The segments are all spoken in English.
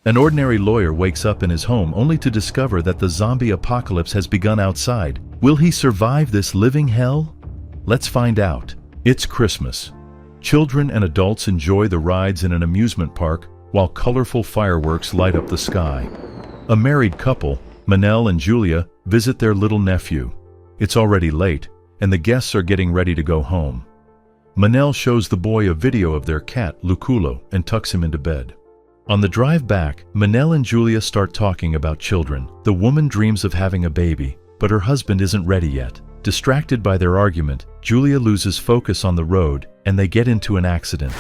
An ordinary lawyer wakes up in his home only to discover that the zombie apocalypse has begun outside. Will he survive this living hell? Let's find out. It's Christmas. Children and adults enjoy the rides in an amusement park while colorful fireworks light up the sky. A married couple, Manel and Julia, visit their little nephew. It's already late, and the guests are getting ready to go home. Manel shows the boy a video of their cat, Luculo, and tucks him into bed. On the drive back, Manel and Julia start talking about children. The woman dreams of having a baby, but her husband isn't ready yet. Distracted by their argument, Julia loses focus on the road, and they get into an accident.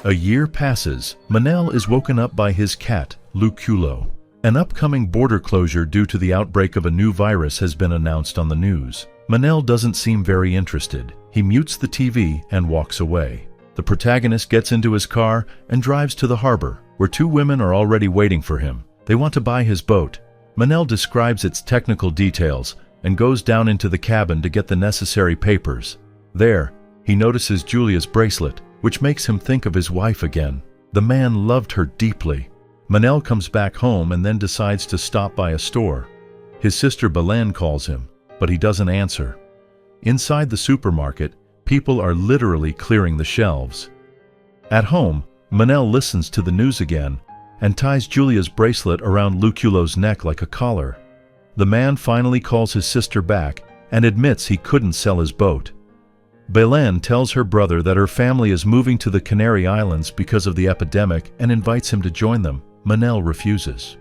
A year passes. Manel is woken up by his cat, Luculo. An upcoming border closure due to the outbreak of a new virus has been announced on the news. Manel doesn't seem very interested. He mutes the TV and walks away. The protagonist gets into his car and drives to the harbor, where two women are already waiting for him. They want to buy his boat. Manel describes its technical details and goes down into the cabin to get the necessary papers. There, he notices Julia's bracelet, which makes him think of his wife again. The man loved her deeply. Manel comes back home and then decides to stop by a store. His sister Belen calls him, but he doesn't answer. Inside the supermarket, people are literally clearing the shelves. At home, Manel listens to the news again and ties Julia's bracelet around Luculo's neck like a collar. The man finally calls his sister back and admits he couldn't sell his boat. Belen tells her brother that her family is moving to the Canary Islands because of the epidemic and invites him to join them. Manel refuses.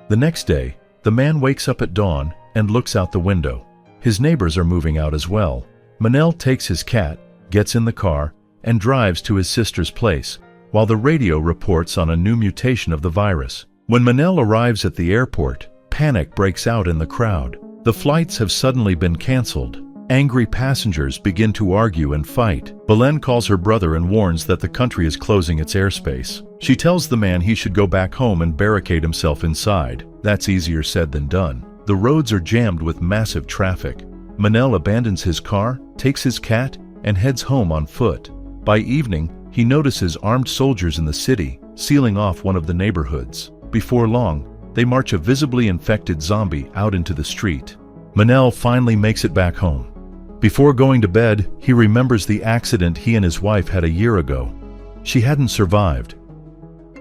The next day, the man wakes up at dawn and looks out the window. His neighbors are moving out as well. Manel takes his cat, gets in the car, and drives to his sister's place, while the radio reports on a new mutation of the virus. When Manel arrives at the airport, panic breaks out in the crowd. The flights have suddenly been canceled. Angry passengers begin to argue and fight. Belen calls her brother and warns that the country is closing its airspace. She tells the man he should go back home and barricade himself inside. That's easier said than done. The roads are jammed with massive traffic. Manel abandons his car, takes his cat, and heads home on foot. By evening, he notices armed soldiers in the city, sealing off one of the neighborhoods. Before long, they march a visibly infected zombie out into the street. Manel finally makes it back home. Before going to bed, he remembers the accident he and his wife had a year ago. She hadn't survived.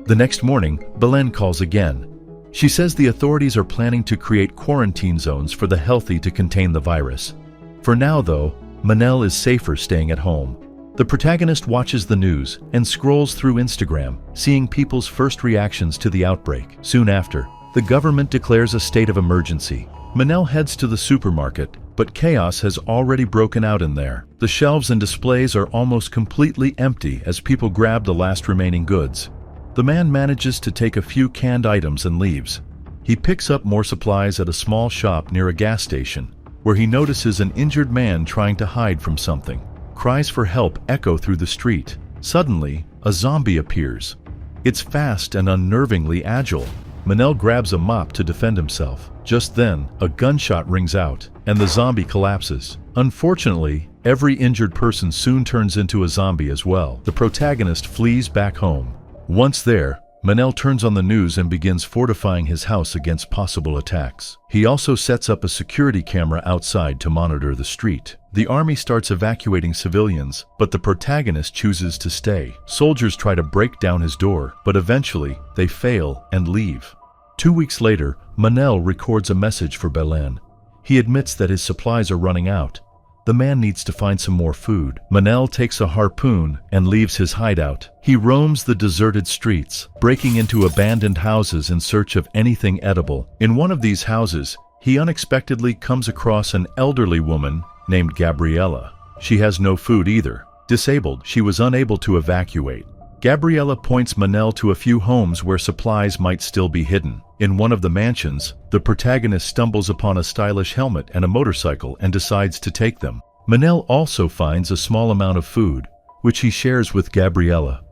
The next morning, Belen calls again. She says the authorities are planning to create quarantine zones for the healthy to contain the virus. For now, though, Manel is safer staying at home. The protagonist watches the news and scrolls through Instagram, seeing people's first reactions to the outbreak. Soon after, the government declares a state of emergency. Manel heads to the supermarket, but chaos has already broken out in there. The shelves and displays are almost completely empty as people grab the last remaining goods. The man manages to take a few canned items and leaves. He picks up more supplies at a small shop near a gas station, where he notices an injured man trying to hide from something. Cries for help echo through the street. Suddenly, a zombie appears. It's fast and unnervingly agile. Manel grabs a mop to defend himself. Just then, a gunshot rings out, and the zombie collapses. Unfortunately, every injured person soon turns into a zombie as well. The protagonist flees back home. Once there, Manel turns on the news and begins fortifying his house against possible attacks. He also sets up a security camera outside to monitor the street. The army starts evacuating civilians, but the protagonist chooses to stay. Soldiers try to break down his door, but eventually they fail and leave. 2 weeks later, Manel records a message for Belen. He admits that his supplies are running out. The man needs to find some more food. Manel takes a harpoon and leaves his hideout. He roams the deserted streets, breaking into abandoned houses in search of anything edible. In one of these houses, he unexpectedly comes across an elderly woman named Gabriella. She has no food either. Disabled, she was unable to evacuate. Gabriella points Manel to a few homes where supplies might still be hidden. In one of the mansions, the protagonist stumbles upon a stylish helmet and a motorcycle and decides to take them. Manel also finds a small amount of food, which he shares with Gabriella.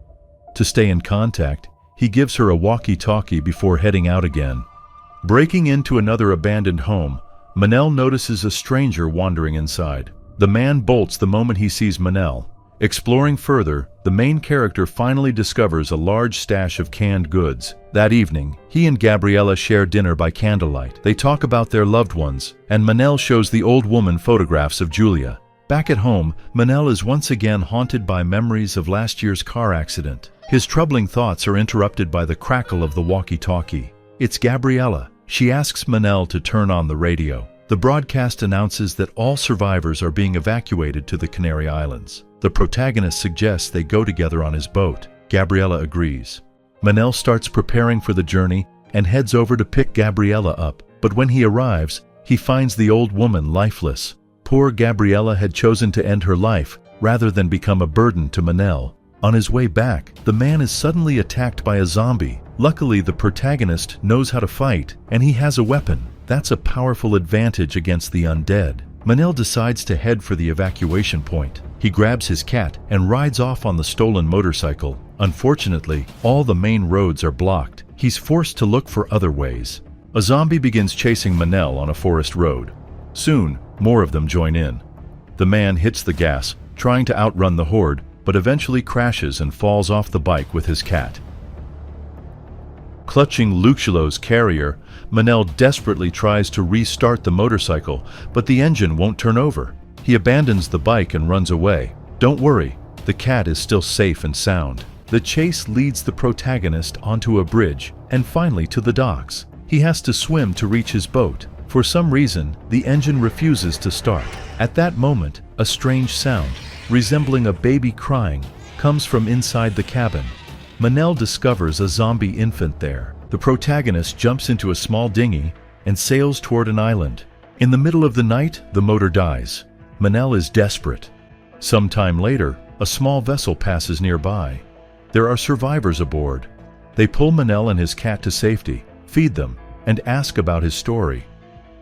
To stay in contact, he gives her a walkie-talkie before heading out again. Breaking into another abandoned home, Manel notices a stranger wandering inside. The man bolts the moment he sees Manel, Exploring further, the main character finally discovers a large stash of canned goods. That evening, he and Gabriella share dinner by candlelight. They talk about their loved ones, and Manel shows the old woman photographs of Julia. Back at home, Manel is once again haunted by memories of last year's car accident. His troubling thoughts are interrupted by the crackle of the walkie-talkie. It's Gabriella. She asks Manel to turn on the radio. The broadcast announces that all survivors are being evacuated to the Canary Islands. The protagonist suggests they go together on his boat. Gabriella agrees. Manel starts preparing for the journey and heads over to pick Gabriella up. But when he arrives, he finds the old woman lifeless. Poor Gabriella had chosen to end her life rather than become a burden to Manel. On his way back, the man is suddenly attacked by a zombie. Luckily, the protagonist knows how to fight, and he has a weapon. That's a powerful advantage against the undead. Manel decides to head for the evacuation point. He grabs his cat and rides off on the stolen motorcycle. Unfortunately, all the main roads are blocked. He's forced to look for other ways. A zombie begins chasing Manel on a forest road. Soon, more of them join in. The man hits the gas, trying to outrun the horde, but eventually crashes and falls off the bike with his cat. Clutching Lucullo's carrier, Manel desperately tries to restart the motorcycle, but the engine won't turn over. He abandons the bike and runs away. Don't worry, the cat is still safe and sound. The chase leads the protagonist onto a bridge and finally to the docks. He has to swim to reach his boat. For some reason, the engine refuses to start. At that moment, a strange sound, resembling a baby crying, comes from inside the cabin. Manel discovers a zombie infant there. The protagonist jumps into a small dinghy and sails toward an island. In the middle of the night, the motor dies. Manel is desperate. Some time later, a small vessel passes nearby. There are survivors aboard. They pull Manel and his cat to safety, feed them, and ask about his story.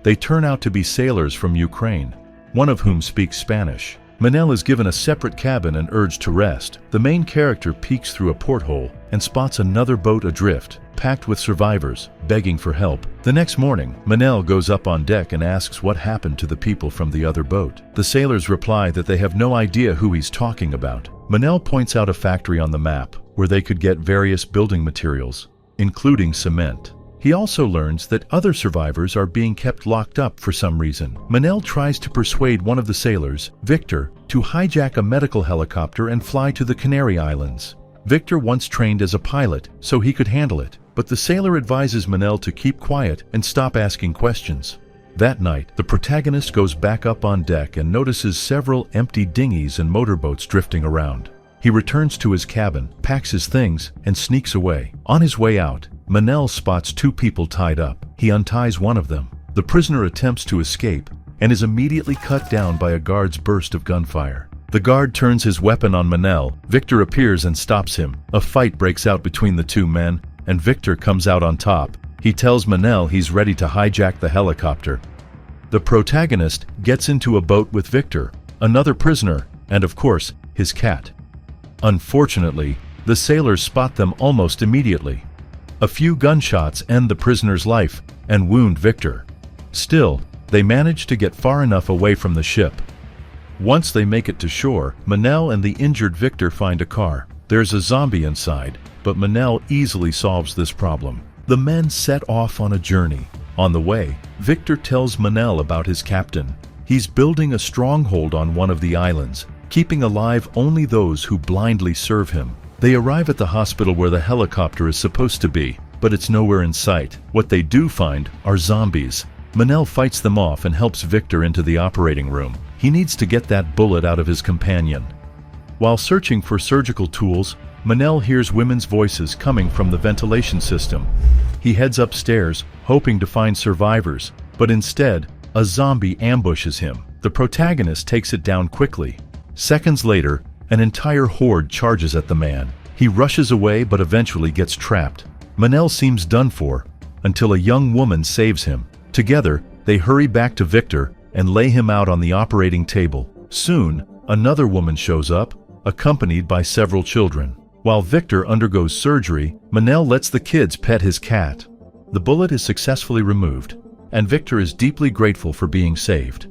They turn out to be sailors from Ukraine, one of whom speaks Spanish. Manel is given a separate cabin and urged to rest. The main character peeks through a porthole and spots another boat adrift, packed with survivors, begging for help. The next morning, Manel goes up on deck and asks what happened to the people from the other boat. The sailors reply that they have no idea who he's talking about. Manel points out a factory on the map where they could get various building materials, including cement. He also learns that other survivors are being kept locked up for some reason. Manel tries to persuade one of the sailors, Victor, to hijack a medical helicopter and fly to the Canary Islands. Victor once trained as a pilot, so he could handle it, but the sailor advises Manel to keep quiet and stop asking questions. That night, the protagonist goes back up on deck and notices several empty dinghies and motorboats drifting around. He returns to his cabin, packs his things, and sneaks away. On his way out, Manel spots two people tied up. He unties one of them. The prisoner attempts to escape and is immediately cut down by a guard's burst of gunfire. The guard turns his weapon on Manel. Victor appears and stops him. A fight breaks out between the two men, and Victor comes out on top. He tells Manel he's ready to hijack the helicopter. The protagonist gets into a boat with Victor, another prisoner, and of course, his cat. Unfortunately, the sailors spot them almost immediately. A few gunshots end the prisoner's life and wound Victor. Still, they manage to get far enough away from the ship. Once they make it to shore, Manel and the injured Victor find a car. There's a zombie inside, but Manel easily solves this problem. The men set off on a journey. On the way, Victor tells Manel about his captain. He's building a stronghold on one of the islands, keeping alive only those who blindly serve him. They arrive at the hospital where the helicopter is supposed to be, but it's nowhere in sight. What they do find are zombies. Manel fights them off and helps Victor into the operating room. He needs to get that bullet out of his companion. While searching for surgical tools, Manel hears women's voices coming from the ventilation system. He heads upstairs, hoping to find survivors, but instead, a zombie ambushes him. The protagonist takes it down quickly. Seconds later, an entire horde charges at the man. He rushes away but eventually gets trapped. Manel seems done for, until a young woman saves him. Together, they hurry back to Victor and lay him out on the operating table. Soon, another woman shows up, accompanied by several children. While Victor undergoes surgery, Manel lets the kids pet his cat. The bullet is successfully removed, and Victor is deeply grateful for being saved.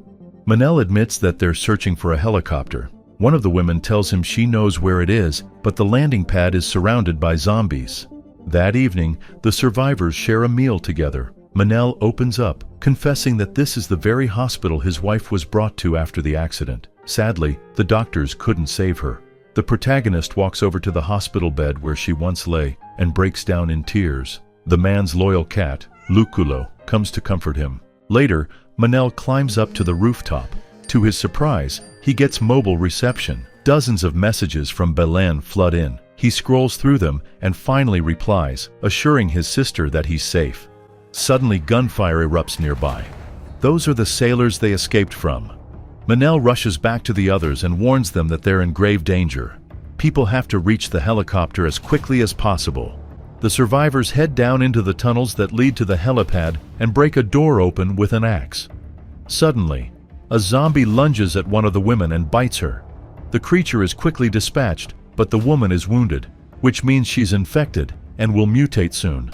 Manel admits that they're searching for a helicopter. One of the women tells him she knows where it is, but the landing pad is surrounded by zombies. That evening, the survivors share a meal together. Manel opens up, confessing that this is the very hospital his wife was brought to after the accident. Sadly, the doctors couldn't save her. The protagonist walks over to the hospital bed where she once lay and breaks down in tears. The man's loyal cat, Luculo, comes to comfort him. Later, Manel climbs up to the rooftop. To his surprise, he gets mobile reception. Dozens of messages from Belen flood in. He scrolls through them and finally replies, assuring his sister that he's safe. Suddenly, gunfire erupts nearby. Those are the sailors they escaped from. Manel rushes back to the others and warns them that they're in grave danger. People have to reach the helicopter as quickly as possible. The survivors head down into the tunnels that lead to the helipad and break a door open with an axe. Suddenly, a zombie lunges at one of the women and bites her. The creature is quickly dispatched, but the woman is wounded, which means she's infected and will mutate soon.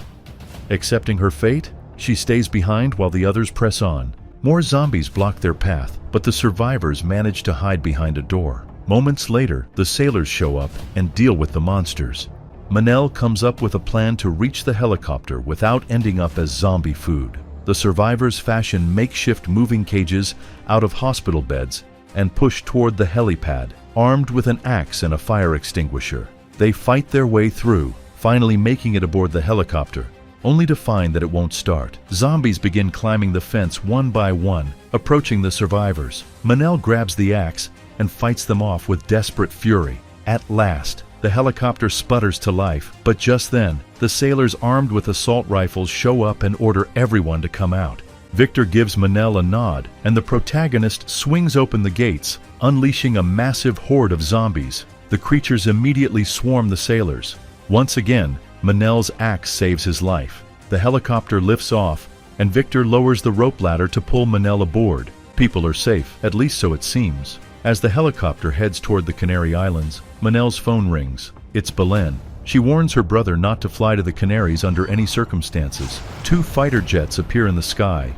Accepting her fate, she stays behind while the others press on. More zombies block their path, but the survivors manage to hide behind a door. Moments later, the sailors show up and deal with the monsters. Manel comes up with a plan to reach the helicopter without ending up as zombie food. The survivors fashion makeshift moving cages out of hospital beds and push toward the helipad, armed with an axe and a fire extinguisher. They fight their way through, finally making it aboard the helicopter, only to find that it won't start. Zombies begin climbing the fence one by one, approaching the survivors. Manel grabs the axe and fights them off with desperate fury. At last, the helicopter sputters to life, but just then, the sailors armed with assault rifles show up and order everyone to come out. Victor gives Manel a nod, and the protagonist swings open the gates, unleashing a massive horde of zombies. The creatures immediately swarm the sailors. Once again, Manel's axe saves his life. The helicopter lifts off, and Victor lowers the rope ladder to pull Manel aboard. People are safe, at least so it seems. As the helicopter heads toward the Canary Islands, Manel's phone rings. It's Belen. She warns her brother not to fly to the Canaries under any circumstances. Two fighter jets appear in the sky,